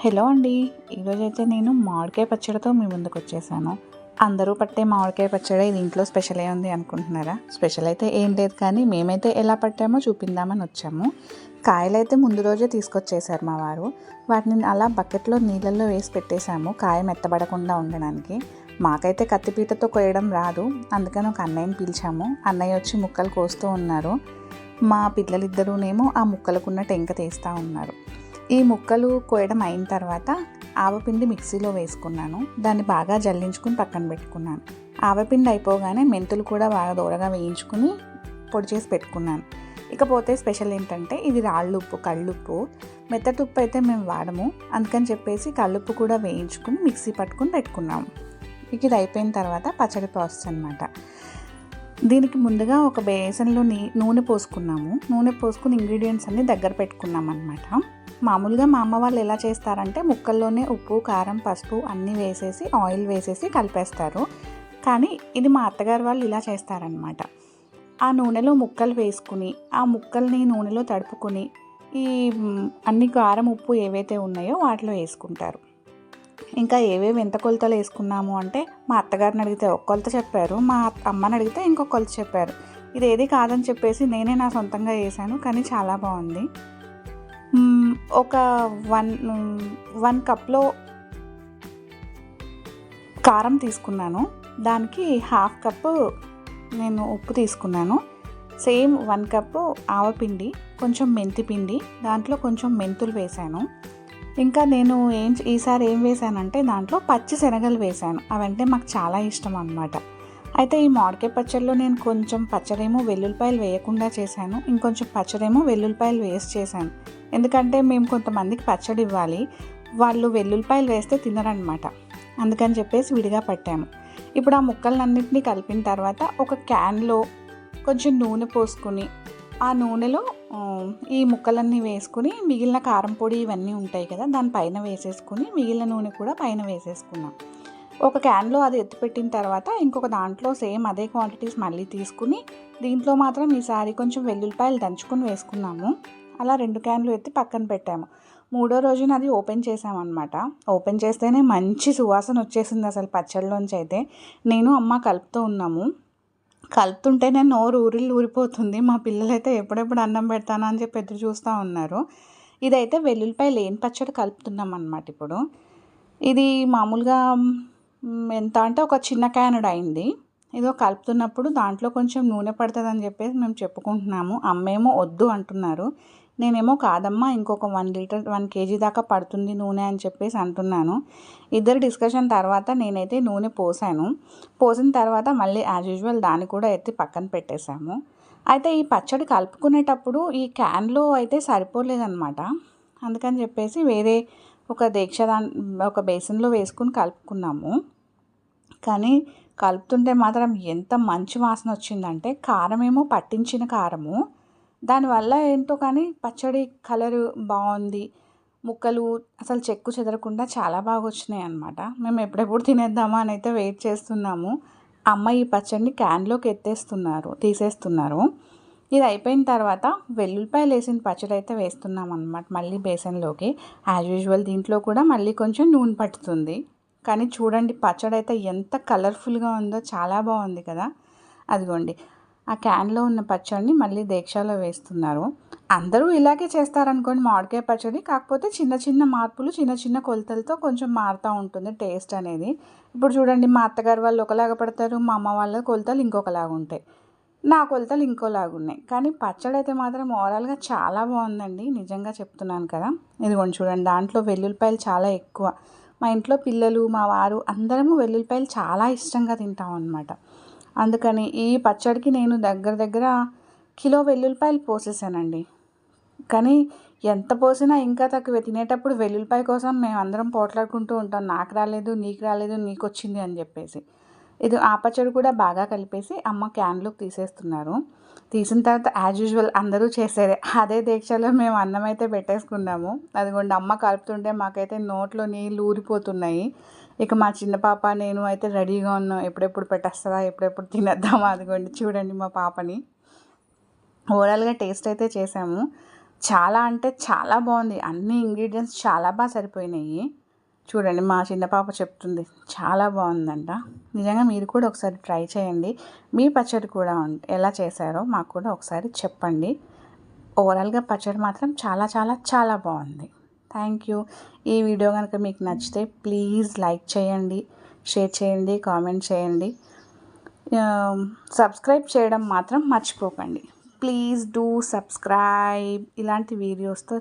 Hello అండి. ఈరోజైతే నేను మామిడికాయ పచ్చడితో మీ ముందుకు వచ్చేసాను. అందరూ పట్టే మామిడికాయ పచ్చడి ఇది ఇంట్లో స్పెషల్ ఉంది అనుకుంటున్నారా? స్పెషల్ అయితే ఏం లేదు, కానీ మేమైతే ఎలా పట్టామో చూపిందామని వచ్చాము. కాయలైతే ముందు రోజే తీసుకొచ్చేసారు మా వారు. వాటిని అలా బకెట్లో నీళ్ళల్లో వేసి పెట్టేశాము, కాయ మెత్తబడకుండా ఉండడానికి. మాకైతే కత్తిపీటతో కోయడం రాదు, అందుకని ఒక అన్నయ్యని పిలిచాము. అన్నయ్య వచ్చి ముక్కలు కోస్తూ ఉన్నారు. మా పిల్లలిద్దరూనేమో ఆ ముక్కలకున్న టెంక తీస్తూ ఉన్నారు. ఈ ముక్కలు కోయడం అయిన తర్వాత ఆవపిండి మిక్సీలో వేసుకున్నాను. దాన్ని బాగా జల్లించుకుని పక్కన పెట్టుకున్నాను. ఆవపిండి అయిపోగానే మెంతులు కూడా బాగా దూరగా వేయించుకుని పొడి చేసి పెట్టుకున్నాను. ఇకపోతే స్పెషల్ ఏంటంటే ఇది రాళ్ళుప్పు, కళ్ళుప్పు. మెత్తటుప్పు అయితే మేము వాడము, అందుకని చెప్పేసి కళ్ళుప్పు కూడా వేయించుకుని మిక్సీ పట్టుకుని పెట్టుకున్నాము. ఇది అయిపోయిన తర్వాత పచ్చడి ప్రాసెస్ అనమాట. దీనికి ముందుగా ఒక బేసన్లో నూనె పోసుకున్నాము. నూనె పోసుకుని ఇంగ్రీడియంట్స్ అన్నీ దగ్గర పెట్టుకున్నాం అనమాట. మామూలుగా మా అమ్మ వాళ్ళు ఎలా చేస్తారంటే ముక్కల్లోనే ఉప్పు, కారం, పసుపు అన్నీ వేసేసి ఆయిల్ వేసేసి కలిపేస్తారు. కానీ ఇది మా అత్తగారు వాళ్ళు ఇలా చేస్తారనమాట. ఆ నూనెలో ముక్కలు వేసుకుని ఆ ముక్కల్ని నూనెలో తడుపుకొని ఈ అన్ని కారం, ఉప్పు ఏవైతే ఉన్నాయో వాటిలో వేసుకుంటారు. ఇంకా ఏవేవి ఎంత కొలతలు వేసుకున్నాము అంటే మా అత్తగారిని అడిగితే ఒక కొలత చెప్పారు, మా అమ్మని అడిగితే ఇంకొక కొలత చెప్పారు. ఇది ఏది కాదని చెప్పేసి నేనే నా సొంతంగా వేసాను, కానీ చాలా బాగుంది. ఒక వన్ కప్లో కారం తీసుకున్నాను, దానికి హాఫ్ కప్పు నేను ఉప్పు తీసుకున్నాను. సేమ్ 1 కప్పు ఆవపిండి, కొంచెం మెంతిపిండి, దాంట్లో కొంచెం మెంతులు వేశాను. ఇంకా నేను ఈసారి ఏం వేసానంటే దాంట్లో పచ్చి శనగలు వేశాను. అవంటే మాకు చాలా ఇష్టం అన్నమాట. అయితే ఈ మామిడికాయ పచ్చడిలో నేను కొంచెం పచ్చడేమో వెల్లుల్లిపాయలు వేయకుండా చేశాను, ఇంకొంచెం పచ్చడేమో వెల్లుల్లిపాయలు వేసి చేశాను. ఎందుకంటే మేము కొంతమందికి పచ్చడి ఇవ్వాలి, వాళ్ళు వెల్లుల్లిపాయలు వేస్తే తినరనమాట, అందుకని చెప్పేసి విడిగా పట్టాము. ఇప్పుడు ఆ ముక్కలన్నింటినీ కలిపిన తర్వాత ఒక క్యాన్లో కొంచెం నూనె పోసుకుని ఆ నూనెలో ఈ ముక్కలన్నీ వేసుకుని మిగిలిన కారం పొడి ఇవన్నీ ఉంటాయి కదా దానిపైన వేసేసుకుని మిగిలిన నూనె కూడా పైన వేసేసుకున్నాం. ఒక క్యాన్లో అది ఎత్తిపెట్టిన తర్వాత ఇంకొక దాంట్లో సేమ్ అదే క్వాంటిటీస్ మళ్ళీ తీసుకుని దీంట్లో మాత్రం ఈసారి కొంచెం వెల్లుల్లిపాయలు దంచుకుని వేసుకున్నాము. అలా 2 క్యాన్లు ఎత్తి పక్కన పెట్టాము. 3వ రోజున అది ఓపెన్ చేసామన్నమాట. ఓపెన్ చేస్తేనే మంచి సువాసన వచ్చేసింది అసలు పచ్చడిలోంచి. అయితే నేను అమ్మ కలుపుతూ ఉన్నాము. కలుపుతుంటేనే నోరు ఊరిపోతుంది. మా పిల్లలైతే ఎప్పుడెప్పుడు అన్నం పెడతానా అని చెప్పి ఎదురు చూస్తూ ఉన్నారు. ఇదైతే వెల్లుల్లిపాయ లేని పచ్చడి కలుపుతున్నాం అన్నమాట. ఇప్పుడు ఇది మామూలుగా ఎంత అంటే ఒక చిన్న క్యానుడు అయింది. ఇదో కలుపుతున్నప్పుడు దాంట్లో కొంచెం నూనె పడుతుంది అని చెప్పేసి మేము చెప్పుకుంటున్నాము. అమ్మేమో వద్దు అంటున్నారు, నేనేమో కాదమ్మా ఇంకొక 1 కేజీ దాకా పడుతుంది నూనె అని చెప్పేసి అంటున్నాను. ఇద్దరు డిస్కషన్ తర్వాత నేనైతే నూనె పోసిన తర్వాత మళ్ళీ యాజ్ యూజువల్ దాన్ని కూడా ఎత్తి పక్కన పెట్టేశాము. అయితే ఈ పచ్చడి కలుపుకునేటప్పుడు ఈ క్యాన్లో అయితే సరిపోలేదన్నమాట. అందుకని చెప్పేసి వేరే ఒక బేసిన్లో వేసుకుని కలుపుకున్నాము. కానీ కలుపుతుంటే మాత్రం ఎంత మంచి వాసన వచ్చిందంటే కారమేమో పట్టించిన కారము, దానివల్ల ఏంటో కానీ పచ్చడి కలరు బాగుంది, ముక్కలు అసలు చెక్కు చెదరకుండా చాలా బాగా వచ్చినాయి అన్నమాట. మేము ఎప్పుడెప్పుడు తినేద్దామా అని అయితే వెయిట్ చేస్తున్నాము. అమ్మ ఈ పచ్చడిని క్యాన్లోకి తీసేస్తున్నారు. ఇది అయిపోయిన తర్వాత వెల్లుల్లిపాయలు వేసిన పచ్చడి అయితే వేస్తున్నాం అన్నమాట మళ్ళీ బేసన్లోకి. యాజ్ యూజువల్ దీంట్లో కూడా మళ్ళీ కొంచెం నూనె పట్టుతుంది. కానీ చూడండి పచ్చడి అయితే ఎంత కలర్ఫుల్గా ఉందో, చాలా బాగుంది కదా. అదిగోండి ఆ క్యాన్లో ఉన్న పచ్చడిని మళ్ళీ దేక్షాలో వేస్తున్నారు. అందరూ ఇలాగే చేస్తారనుకోండి మామిడికాయ పచ్చడి, కాకపోతే చిన్న చిన్న మార్పులు, చిన్న చిన్న కొలతలతో కొంచెం మారుతూ ఉంటుంది టేస్ట్ అనేది. ఇప్పుడు చూడండి మా అత్తగారు వాళ్ళు ఒకలాగా పడతారు, మా అమ్మ వాళ్ళ కొలతలు ఇంకొకలాగా ఉంటాయి, నా కొలతలు ఇంకోలాగా ఉన్నాయి. కానీ పచ్చడి అయితే మాత్రం ఓవరాల్గా చాలా బాగుందండి, నిజంగా చెప్తున్నాను కదా. ఇదిగోండి చూడండి దాంట్లో వెల్లుల్లిపాయలు చాలా ఎక్కువ. మా ఇంట్లో పిల్లలు, మా వారు అందరము వెల్లుల్లిపాయలు చాలా ఇష్టంగా తింటాం అన్నమాట. అందుకని ఈ పచ్చడికి నేను దగ్గర కిలో వెల్లుల్లిపాయలు పోసేసానండి. కానీ ఎంత పోసినా ఇంకా తక్కువే. తినేటప్పుడు వెల్లుల్లిపాయ కోసం మేము అందరం పోట్లాడుకుంటూ ఉంటాం, నాకు రాలేదు, నీకు రాలేదు, నీకు వచ్చింది అని చెప్పేసి. ఇది ఆ పచ్చడి కూడా బాగా కలిపేసి అమ్మ క్యాన్లోకి తీసేస్తున్నారు. తీసిన తర్వాత యాజ్ యూజువల్ అందరూ చేసేదే అదే దీక్షలో మేము అన్నం అయితే పెట్టేసుకున్నాము. అదిగోండి అమ్మ కలుపుతుంటే మాకైతే నోట్లో నీళ్ళు ఊరిపోతున్నాయి. ఇక మా చిన్న పాప నేను అయితే రెడీగా ఉన్నాం, ఎప్పుడెప్పుడు పెట్టేస్తుందా, ఎప్పుడెప్పుడు తినేద్దామా. అదిగోండి చూడండి మా పాపని. ఓవరాల్గా టేస్ట్ అయితే చేసాము. చాలా అంటే చాలా బాగుంది. అన్ని ఇంగ్రీడియంట్స్ చాలా బాగా సరిపోయినాయి. చూడండి మా చిన్న పాప చెప్తుంది చాలా బాగుందంట. నిజంగా మీరు కూడా ఒకసారి ట్రై చేయండి. మీ పచ్చడి కూడా ఎలా చేశారో మాకు కూడా ఒకసారి చెప్పండి. ఓవరాల్గా పచ్చడి మాత్రం చాలా చాలా చాలా బాగుంది. Thank you. ఈ వీడియో కనుక మీకు నచ్చితే ప్లీజ్ లైక్ చేయండి, షేర్ చేయండి, కామెంట్ చేయండి, సబ్స్క్రైబ్ చేయడం మాత్రం మర్చిపోకండి. Please do subscribe. ఇలాంటి వీడియోస్తో